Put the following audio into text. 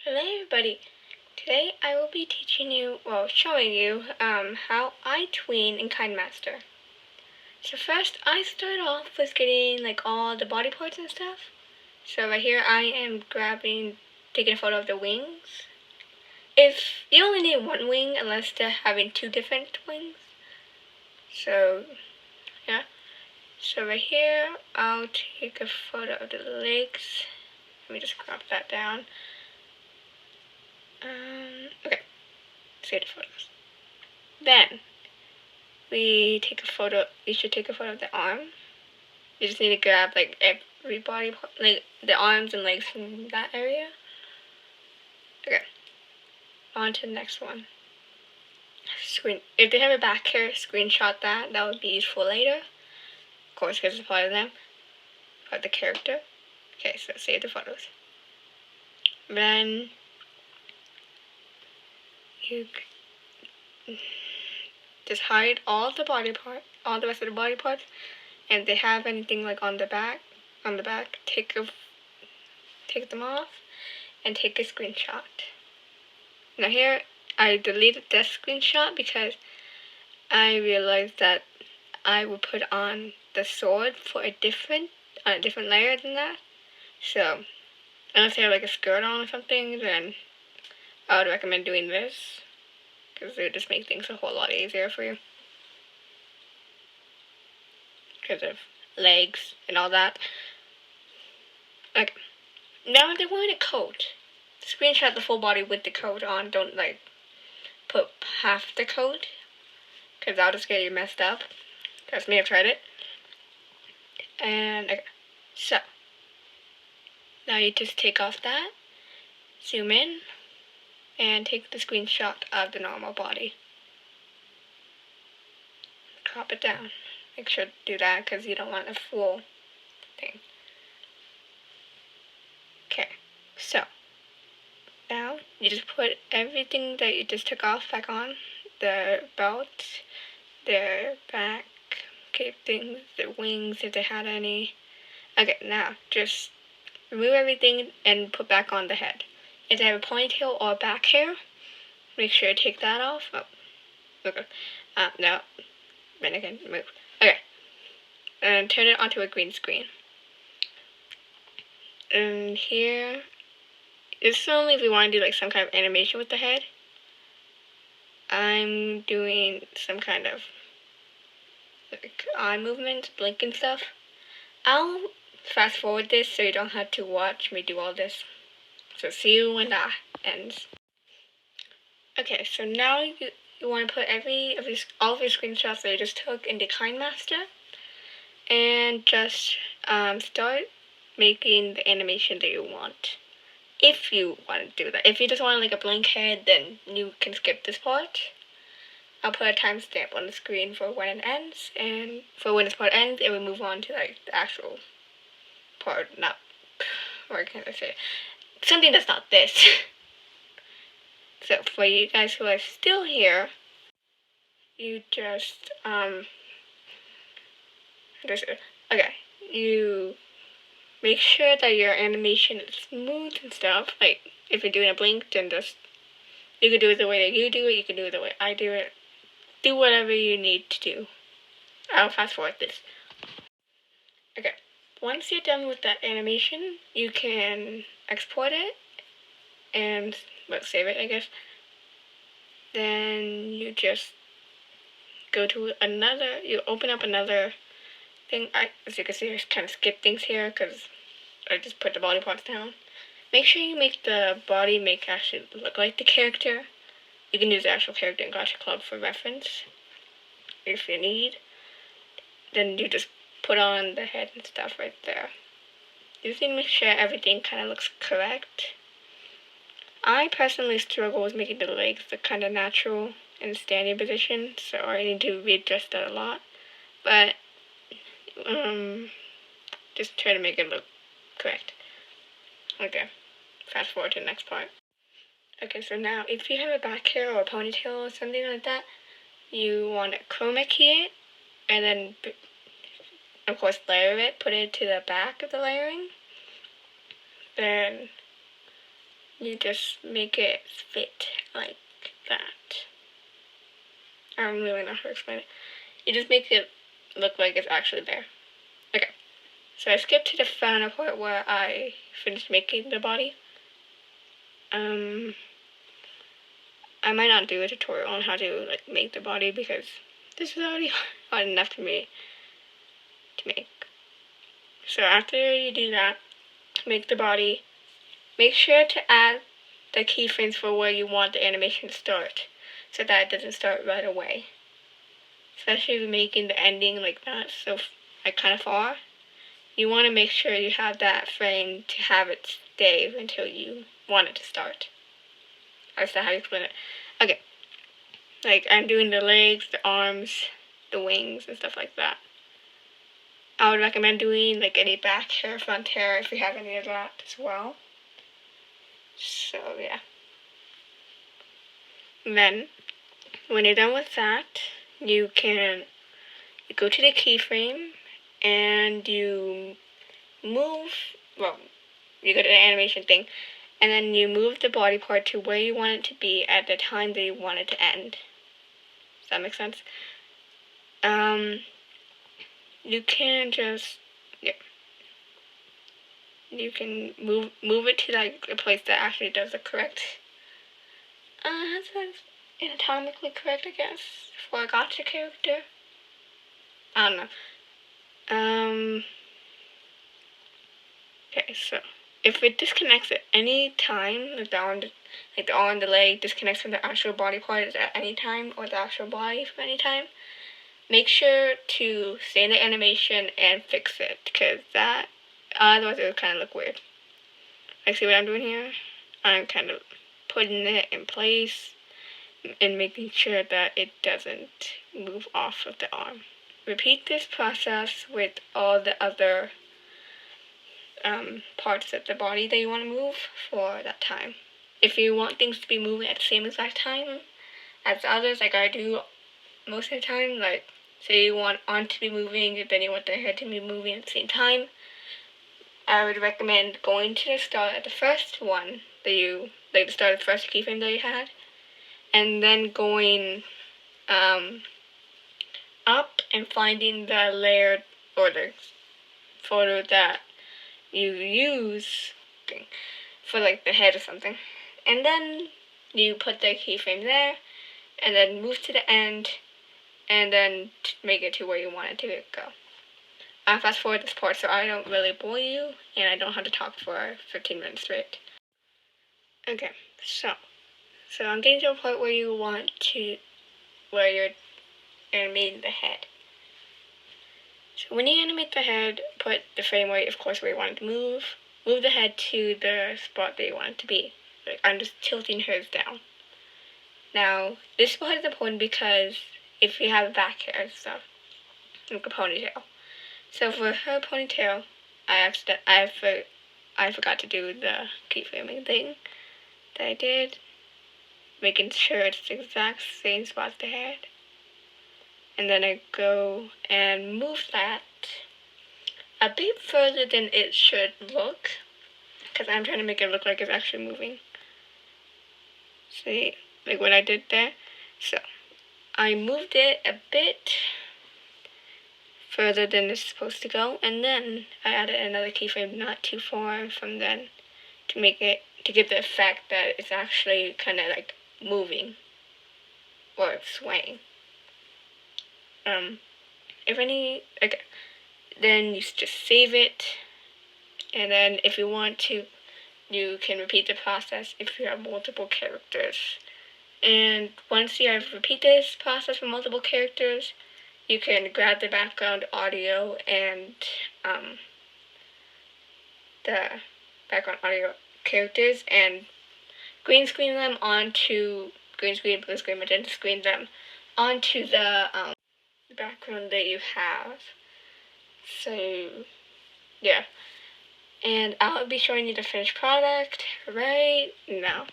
Hello everybody! Today I will be teaching you, showing you how I tween in KineMaster. So first I start off with getting like all the body parts and stuff. So right here I am taking a photo of the wings. If you only need one wing unless they're having two different wings. So yeah. So right here I'll take a photo of the legs. Let me just crop that down. Okay. Save the photos. Then we take a photo. You should take a photo of the arm. You just need to grab like every body part, like the arms and legs from that area. Okay. On to the next one. If they have a back hair, screenshot that. That would be useful later. Of course, because it's part of them, part of the character. Okay, so save the photos. Then you just hide all the rest of the body parts, and if they have anything like on the back, take them off and take a screenshot. Now here I deleted this screenshot because I realized that I would put on the sword for a different layer than that. So unless you have like a skirt on or something, then I would recommend doing this because it would just make things a whole lot easier for you because of legs and all that. Okay. Now they're wearing a coat. Screenshot the full body with the coat on. Don't like put half the coat because that'll just get you messed up. Trust me, I've tried it. And okay, so now you just take off that, zoom in, and take the screenshot of the normal body. Crop it down. Make sure to do that because you don't want a full thing. Okay, so now you just put everything that you just took off back on. The belt, their back, things, the wings if they had any. Okay, now just remove everything and put back on the head. If they have a ponytail or back hair, make sure to take that off. Oh, okay. No. Then again, move. Okay. And turn it onto a green screen. And here, this is only if you want to do like some kind of animation with the head. I'm doing some kind of like eye movement, blinking stuff. I'll fast forward this so you don't have to watch me do all this. So see you when that ends. Okay, so now you want to put all of your screenshots that you just took into KineMaster, and just start making the animation that you want. If you want to do that. If you just want like a blank head, then you can skip this part. I'll put a timestamp on the screen for when it ends, and for when this part ends, it will move on to like the actual part, what can I say? Something that's not this. So for you guys who are still here, you just you make sure that your animation is smooth and stuff. Like if you're doing a blink, then you can do it the way that you do it, you can do it the way I do it. Do whatever you need to do. I'll fast forward this. Okay. Once you're done with that animation, you can export it and save it, I guess. Then you just go to you open up another thing. As you can see, I kind of skip things here because I just put the body parts down. Make sure you make the body actually look like the character. You can use the actual character in Gacha Club for reference if you need. Then you just put on the head and stuff right there. You just need to make sure everything kind of looks correct. I personally struggle with making the legs look kind of natural in a standing position, so I need to readjust that a lot. But just try to make it look correct. Okay, fast forward to the next part. Okay, so now if you have a back hair or a ponytail or something like that, you want to chroma key it, and then of course layer it, put it to the back of the layering. Then you just make it fit like that. I'm really not sure to explain it. You just make it look like it's actually there. Okay, so I skipped to the final part where I finished making the body. I might not do a tutorial on how to like make the body because this is already hard enough for me to make. So after you do that, make the body, make sure to add the keyframes for where you want the animation to start so that it doesn't start right away. Especially if you're making the ending like that, so like kind of far, you want to make sure you have that frame to have it stay until you want it to start. That's how you explain it. Okay, like I'm doing the legs, the arms, the wings, and stuff like that. I would recommend doing like any back hair, front hair, if you have any of that as well. So yeah. And then, when you're done with that, you go to the keyframe and you move, well, you go to the animation thing, and then you move the body part to where you want it to be at the time that you want it to end. Does that make sense? You can just, yeah. You can move it to like a place that actually does the correct, anatomically correct, I guess, for a gotcha character. I don't know. Okay, so if it disconnects at any time, like the arm and the leg disconnects from the actual body part at any time, or the actual body from any time, make sure to stay in the animation and fix it, because that, otherwise it would kind of look weird. Like, see what I'm doing here? I'm kind of putting it in place and making sure that it doesn't move off of the arm. Repeat this process with all the other parts of the body that you want to move for that time. If you want things to be moving at the same exact time as the others, like I do most of the time, like say you want arm to be moving, then you want the head to be moving at the same time, I would recommend going to the start at the first one that you, like the start of the first keyframe that you had, and then going up and finding the layered or the photo that you use for like the head or something, and then you put the keyframe there, and then move to the end, and then make it to where you want it to go. I'll fast forward this part so I don't really bore you, and I don't have to talk for 15 minutes straight. Okay, so I'm getting to a point where where you're animating the head. So when you animate the head, put the frame rate, of course, where you want it to move. Move the head to the spot that you want it to be. Like, I'm just tilting hers down. Now, this spot is important because if you have back hair and stuff, like a ponytail. So for her ponytail, I forgot to do the keyframing thing that I did, making sure it's the exact same spot as the head. And then I go and move that a bit further than it should look, because I'm trying to make it look like it's actually moving. See, like what I did there? So, I moved it a bit further than it's supposed to go, and then I added another keyframe not too far from then to give the effect that it's actually kind of like moving or swaying. Then you just save it, and then if you want to, you can repeat the process if you have multiple characters. And once you have repeat this process for multiple characters, you can grab the background audio and the background audio characters and green screen, blue screen, magenta screen them onto the background that you have. So, yeah. And I'll be showing you the finished product right now.